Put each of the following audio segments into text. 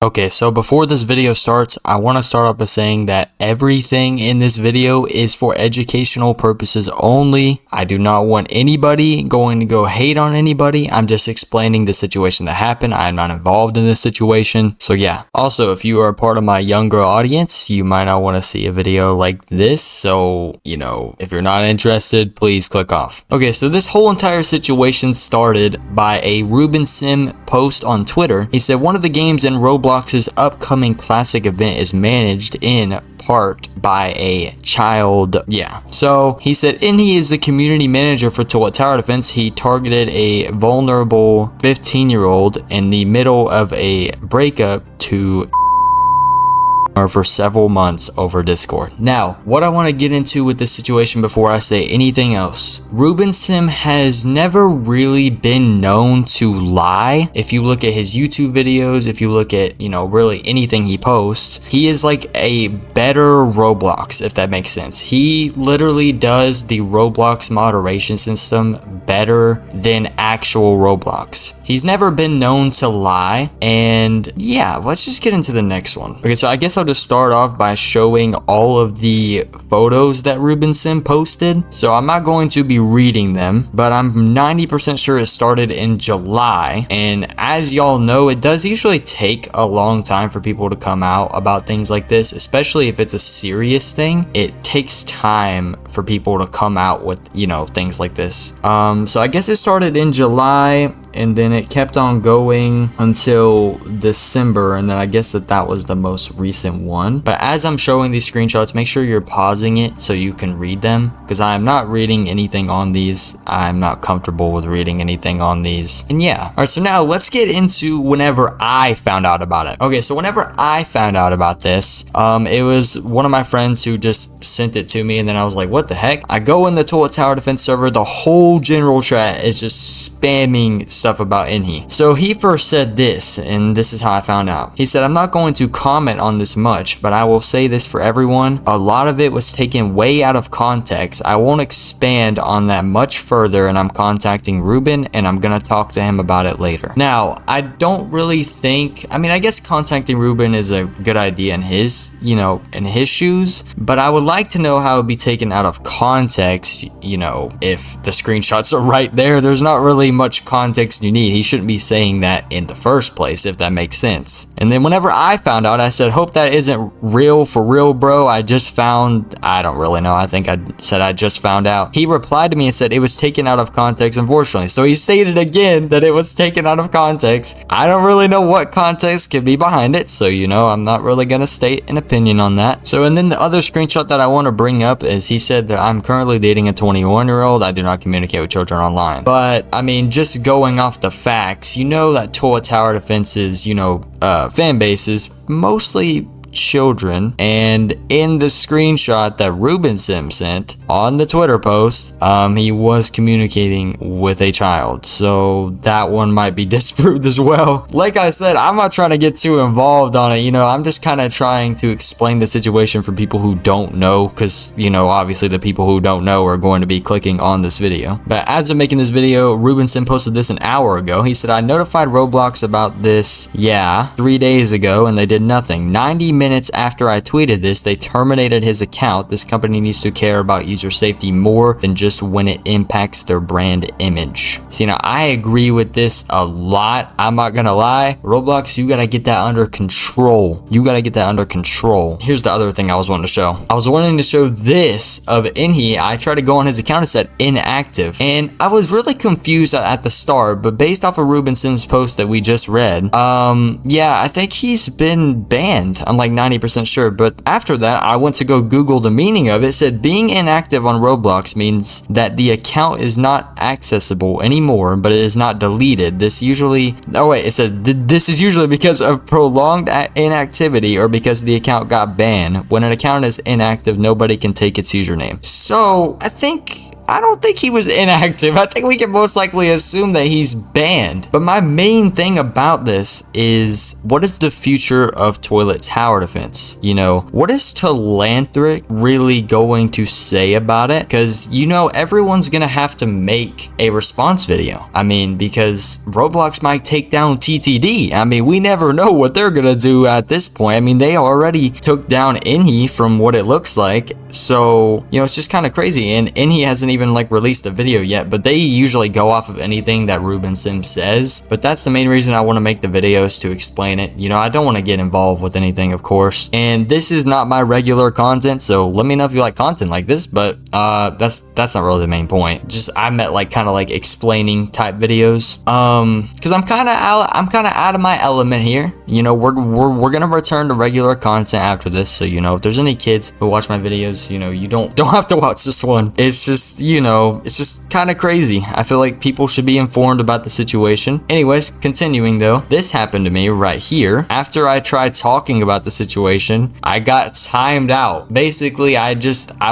Okay, so before this video starts, I want to start off by saying that everything in this video is for educational purposes only. I do not want anybody going to go hate on anybody. I'm just explaining the situation that happened. I'm not involved in this situation. So yeah. Also, if you are a part of my younger audience, you might not want to see a video like this. So, if you're not interested, please click off. Okay, so this whole entire situation started by a Ruben Sim post on Twitter. He said one of the games in Roblox's upcoming classic event is managed in part by a child. Yeah. So he said Inhe is the community manager for Tower Defense. He targeted a vulnerable 15-year-old in the middle of a breakup to for several months over Discord. Now, what I want to get into with this situation before I say anything else, Ruben Sim has never really been known to lie. If you look at his YouTube videos, if you look at, really anything he posts, he is like a better Roblox, if that makes sense. He literally does the Roblox moderation system better than actual Roblox. He's never been known to lie, and yeah, let's just get into the next one. Okay, so I guess I'll just start off by showing all of the photos that Ruben Sim posted. So I'm not going to be reading them, but I'm 90% sure it started in July. And as y'all know, it does usually take a long time for people to come out about things like this, especially if it's a serious thing. It takes time for people to come out with, things like this. So I guess it started in July, and then it kept on going until December, and then I guess that was the most recent one. But as I'm showing these screenshots, make sure you're pausing it so you can read them, because I am not reading anything on these. I'm not comfortable with reading anything on these. And yeah. All right, so now let's get into whenever I found out about it. Okay, so whenever I found out about this, it was one of my friends who just sent it to me, and then I was like, what the heck? I go in the Tower Defense server, the whole general chat is just spamming stuff about Inhe. So he first said this, and this is how I found out. He said, I'm not going to comment on this much, but I will say this for everyone. A lot of it was taken way out of context. I won't expand on that much further, and I'm contacting Ruben, and I'm gonna talk to him about it later. Now, I don't really think, I guess contacting Ruben is a good idea in his, in his shoes, but I would like to know how it would be taken out of context, if the screenshots are right there. There's not really much context you need. He shouldn't be saying that in the first place, if that makes sense. And then whenever I found out, I said, hope that isn't real for real, bro. I don't really know. I think I said I just found out. He replied to me and said it was taken out of context, unfortunately. So he stated again that it was taken out of context. I don't really know what context could be behind it. So, I'm not really going to state an opinion on that. So, and then the other screenshot that I want to bring up is he said that I'm currently dating a 21-year-old. I do not communicate with children online. But, just going off the facts, that Tower Defense's, fan base is mostly children, and in the screenshot that Ruben Sim sent on the Twitter post, he was communicating with a child, so that one might be disproved as well. Like I said, I'm not trying to get too involved on it. I'm just kind of trying to explain the situation for people who don't know, because obviously the people who don't know are going to be clicking on this video. But as I'm making this video, Ruben Sim posted this an hour ago. He said, I notified Roblox about this 3 days ago, and they did nothing. 90 minutes after I tweeted this, they terminated his account. This company needs to care about user safety more than just when it impacts their brand image. See, now I agree with this a lot. I'm not gonna lie. Roblox, you gotta get that under control. Here's the other thing I was wanting to show. I was wanting to show this of Inhe. I tried to go on his account and said inactive, and I was really confused at the start, but based off of Ruben Sim's post that we just read, I think he's been banned. I'm like 90% sure, but after that I went to go Google the meaning of it. It said being inactive on Roblox means that the account is not accessible anymore, but it is not deleted. It says this is usually because of prolonged inactivity or because the account got banned. When an account is inactive, nobody can take its username. So I think I don't think he was inactive. I think we can most likely assume that he's banned. But my main thing about this is, what is the future of toilet tower defense? You know, what is Telanthric really going to say about it? Because, you know, everyone's gonna have to make a response video. I mean, because Roblox might take down TTD. I mean, we never know what they're gonna do at this point. I mean, they already took down Inhe from what it looks like. So, you know, it's just kind of crazy. And Inhe hasn't even like released a video yet, but they usually go off of anything that Ruben Sim says. But that's the main reason I want to make the videos, to explain it. You know, I don't want to get involved with anything, of course. And this is not my regular content, so let me know if you like content like this. But that's not really the main point. Just I meant like kind of like explaining type videos. Because I'm kind of out of my element here. You know, we're gonna return to regular content after this. So, you know, if there's any kids who watch my videos, you know, you don't have to watch this one. It's just, you know, it's just kind of crazy. I feel like people should be informed about the situation. Anyways, continuing though, this happened to me right here. After I tried talking about the situation, I got timed out. Basically, I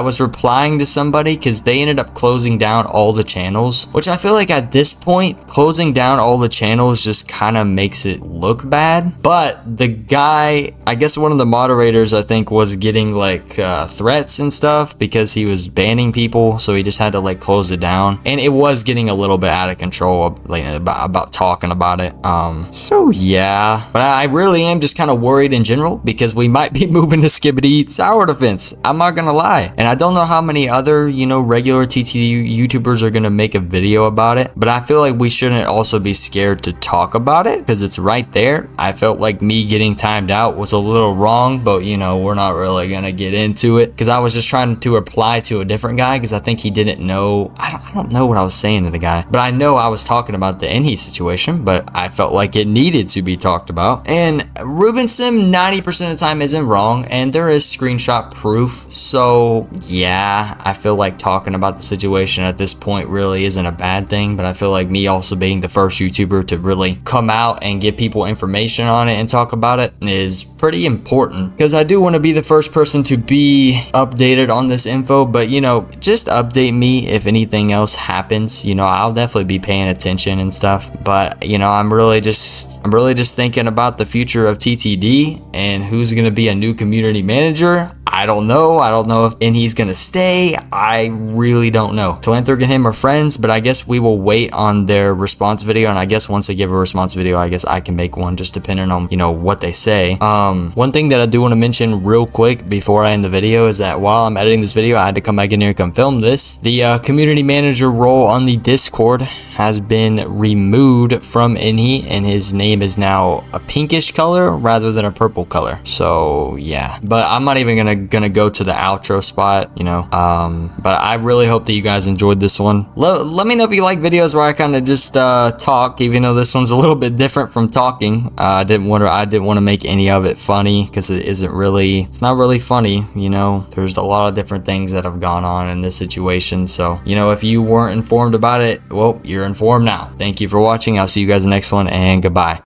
was replying to somebody because they ended up closing down all the channels, which I feel like at this point, closing down all the channels just kind of makes it look bad. But the guy, I guess one of the moderators, I think, was getting like threats and stuff because he was banning people, so he just had to like close it down, and it was getting a little bit out of control, like about talking about it. So yeah, but I really am just kind of worried in general because we might be moving to Skibbity tower defense. I'm not gonna lie, and I don't know how many other, you know, regular TTD YouTubers are gonna make a video about it, but I feel like we shouldn't also be scared to talk about it because it's right there. I felt like me getting timed out was a little wrong, but you know, we're not really gonna get into it because I was just trying to reply to a different guy because I think he didn't know. I don't know what I was saying to the guy, but I know I was talking about the Inhe situation, but I felt like it needed to be talked about. And Ruben Sim 90% of the time isn't wrong, and there is screenshot proof. So yeah, I feel like talking about the situation at this point really isn't a bad thing, but I feel like me also being the first YouTuber to really come out and give people information on it and talk about it is pretty important, because I do want to be the first person to be updated on this info. But you know, just update me if anything else happens. You know, I'll definitely be paying attention and stuff. But you know, I'm really just thinking about the future of TTD and who's going to be a new community manager. I don't know. I don't know if Inhe's gonna stay. I really don't know. Telanthric and him are friends, but I guess we will wait on their response video. And I guess once they give a response video, I guess I can make one, just depending on, you know, what they say. One thing that I do want to mention real quick before I end the video is that while I'm editing this video, I had to come back in here and come film this. The community manager role on the Discord has been removed from Inhe, and his name is now a pinkish color rather than a purple color. So yeah, but I'm not even gonna go to the outro spot, you know. But I really hope that you guys enjoyed this one. Let me know if you like videos where I kind of just talk, even though this one's a little bit different from talking. I didn't want to make any of it funny because it's not really funny, you know. There's a lot of different things that have gone on in this situation. So, you know, if you weren't informed about it, well, you're informed now. Thank you for watching. I'll see you guys in the next one, and goodbye.